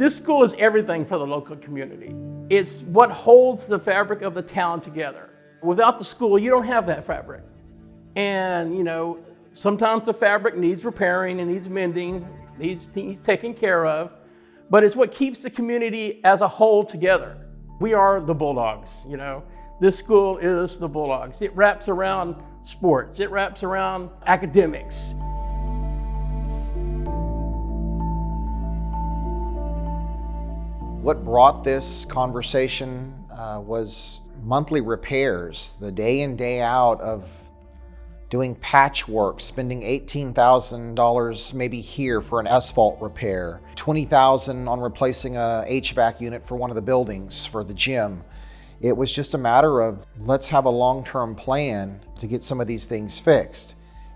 This school is everything for the local community. It's what holds the fabric of the town together. Without the school, you don't have that fabric. And, sometimes the fabric needs repairing and needs mending, needs taken care of, but it's what keeps the community as a whole together. We are the Bulldogs, This school is the Bulldogs. It wraps around sports, it wraps around academics. What brought this conversation was monthly repairs, the day in, day out of doing patchwork, spending $18,000 maybe here for an asphalt repair, $20,000 on replacing a HVAC unit for one of the buildings for the gym. It was just a matter of let's have a long-term plan to get some of these things fixed.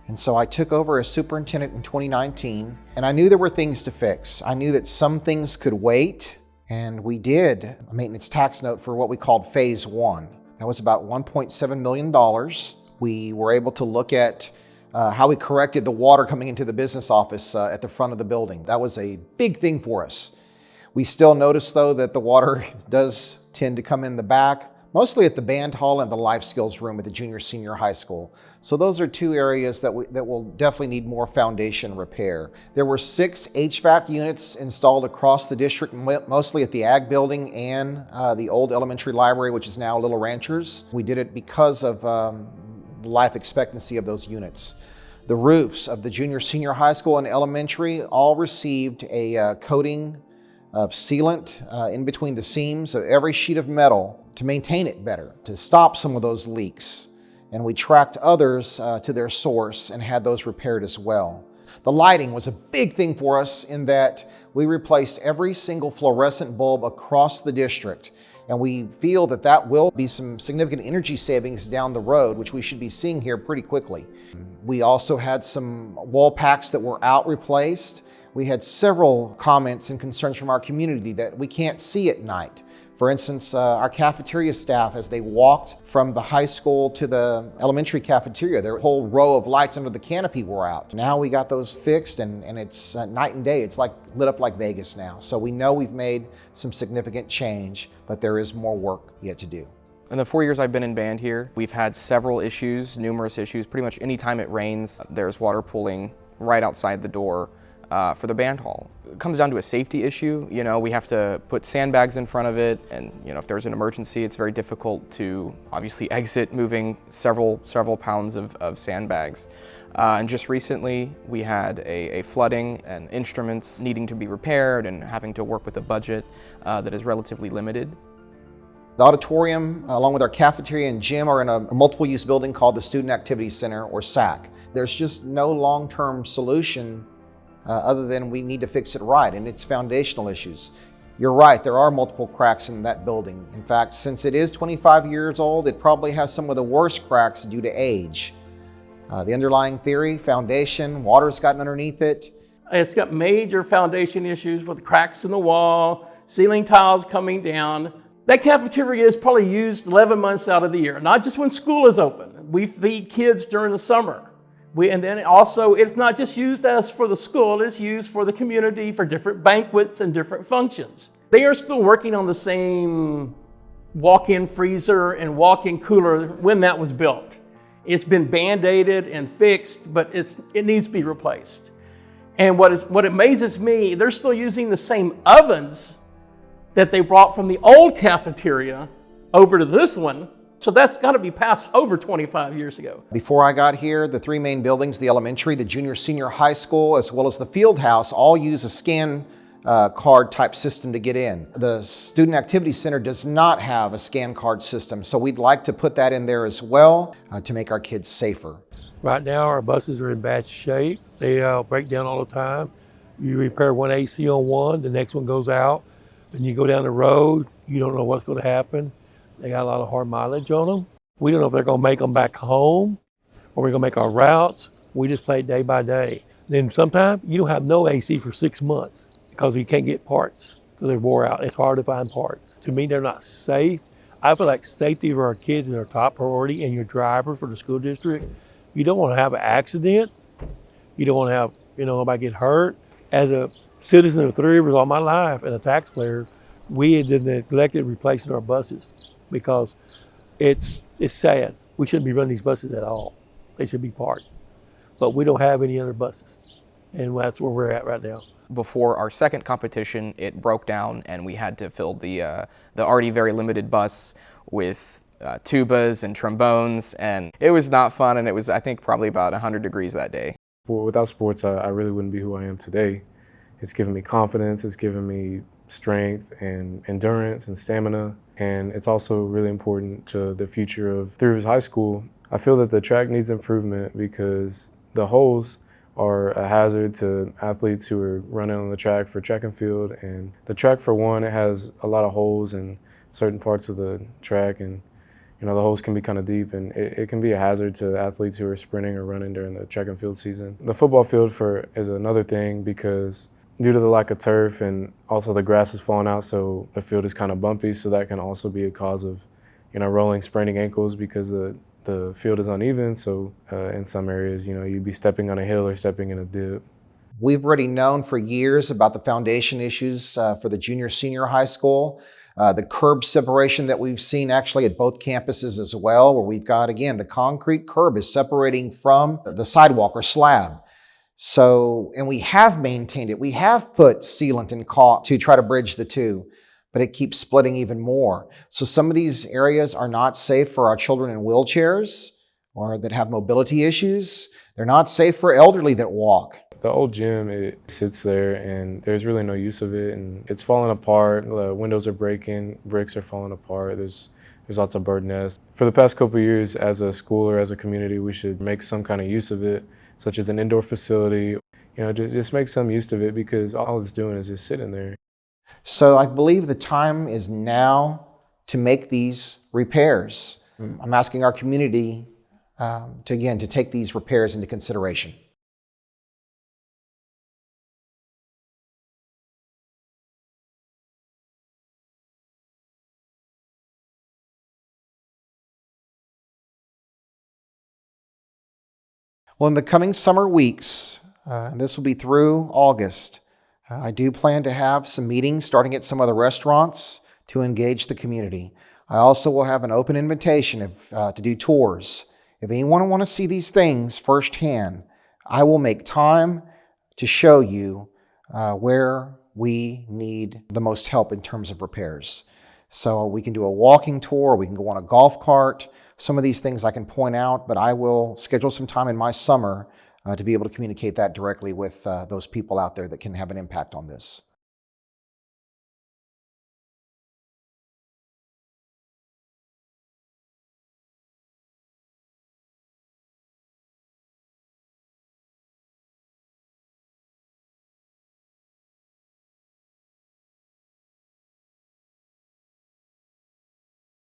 And so I took over as superintendent in 2019, and I knew there were things to fix. I knew that some things could wait, and we did a maintenance tax note for what we called phase one. That was about $1.7 million. We were able to look at how we corrected the water coming into the business office at the front of the building. That was a big thing for us. We still notice, though, that the water does tend to come in the back, mostly at the band hall and the life skills room at the junior senior high school. So those are two areas that will definitely need more foundation repair. There were 6 HVAC units installed across the district, mostly at the ag building and the old elementary library, which is now Little Ranchers. We did it because of the life expectancy of those units. The roofs of the junior senior high school and elementary all received a coating of sealant in between the seams of every sheet of metal to maintain it better, to stop some of those leaks. And we tracked others to their source and had those repaired as well. The lighting was a big thing for us in that we replaced every single fluorescent bulb across the district. And we feel that that will be some significant energy savings down the road, which we should be seeing here pretty quickly. We also had some wall packs that were out replaced. We had several comments and concerns from our community that we can't see at night. For instance, our cafeteria staff, as they walked from the high school to the elementary cafeteria, their whole row of lights under the canopy were out. Now we got those fixed and it's night and day. It's like lit up like Vegas now. So we know we've made some significant change, but there is more work yet to do. In the 4 years I've been in band here, we've had several issues, numerous issues. Pretty much any time it rains, there's water pooling right outside the door for the band hall. It comes down to a safety issue. We have to put sandbags in front of it, and if there's an emergency, it's very difficult to obviously exit moving several pounds of sandbags. And just recently, we had a flooding and instruments needing to be repaired and having to work with a budget that is relatively limited. The auditorium, along with our cafeteria and gym, are in a multiple-use building called the Student Activity Center, or SAC. There's just no long-term solution other than we need to fix it right, and it's foundational issues. You're right, there are multiple cracks in that building. In fact, since it is 25 years old, it probably has some of the worst cracks due to age. The underlying theory, foundation, water's gotten underneath it. It's got major foundation issues with cracks in the wall, ceiling tiles coming down. That cafeteria is probably used 11 months out of the year, not just when school is open. We feed kids during the summer. And then also, it's not just used as for the school, it's used for the community for different banquets and different functions. They are still working on the same walk-in freezer and walk-in cooler when that was built. It's been band-aided and fixed, but it needs to be replaced. And what amazes me, they're still using the same ovens that they brought from the old cafeteria over to this one. So that's got to be passed over 25 years ago. Before I got here, the 3 main buildings, the elementary, the junior senior high school, as well as the field house, all use a scan card type system to get in. The Student Activity Center does not have a scan card system, so we'd like to put that in there as well to make our kids safer. Right now, our buses are in bad shape. They break down all the time. You repair one AC on one, the next one goes out. Then you go down the road, you don't know what's going to happen. They got a lot of hard mileage on them. We don't know if they're going to make them back home or we're going to make our routes. We just play day by day. Then sometimes you don't have no AC for 6 months because you can't get parts because they're wore out. It's hard to find parts. To me, they're not safe. I feel like safety for our kids is our top priority, and your driver for the school district. You don't want to have an accident. You don't want to have, nobody get hurt. As a citizen of Three Rivers all my life and a taxpayer, we had neglected replacing our buses because it's sad. We shouldn't be running these buses at all. They should be parked. But we don't have any other buses. And that's where we're at right now. Before our second competition, it broke down and we had to fill the already very limited bus with tubas and trombones, and it was not fun, and it was, I think, probably about 100 degrees that day. Without sports, I really wouldn't be who I am today. It's given me confidence, it's given me strength and endurance and stamina, and it's also really important to the future of Three Rivers High School. I feel that the track needs improvement because the holes are a hazard to athletes who are running on the track for track and field. And the track, for one, it has a lot of holes in certain parts of the track, and the holes can be kind of deep, and it can be a hazard to athletes who are sprinting or running during the track and field season. The football field is another thing because due to the lack of turf and also the grass is falling out, so the field is kind of bumpy, so that can also be a cause of rolling, spraining ankles because the field is uneven, so in some areas, you'd be stepping on a hill or stepping in a dip. We've already known for years about the foundation issues for the junior-senior high school, the curb separation that we've seen actually at both campuses as well, where we've got, again, the concrete curb is separating from the sidewalk or slab. So, and we have maintained it. We have put sealant and caulk to try to bridge the two, but it keeps splitting even more. So some of these areas are not safe for our children in wheelchairs or that have mobility issues. They're not safe for elderly that walk. The old gym, it sits there and there's really no use of it, and it's falling apart. The windows are breaking, bricks are falling apart. There's lots of bird nests. For the past couple of years, as a school or as a community, we should make some kind of use of it, such as an indoor facility. Just make some use of it because all it's doing is just sitting there. So I believe the time is now to make these repairs. I'm asking our community to take these repairs into consideration. Well, in the coming summer weeks, and this will be through August, I do plan to have some meetings starting at some of the restaurants to engage the community. I also will have an open invitation to do tours. If anyone wants to see these things firsthand, I will make time to show you where we need the most help in terms of repairs. So we can do a walking tour, we can go on a golf cart. Some of these things I can point out, but I will schedule some time in my summer to be able to communicate that directly with those people out there that can have an impact on this.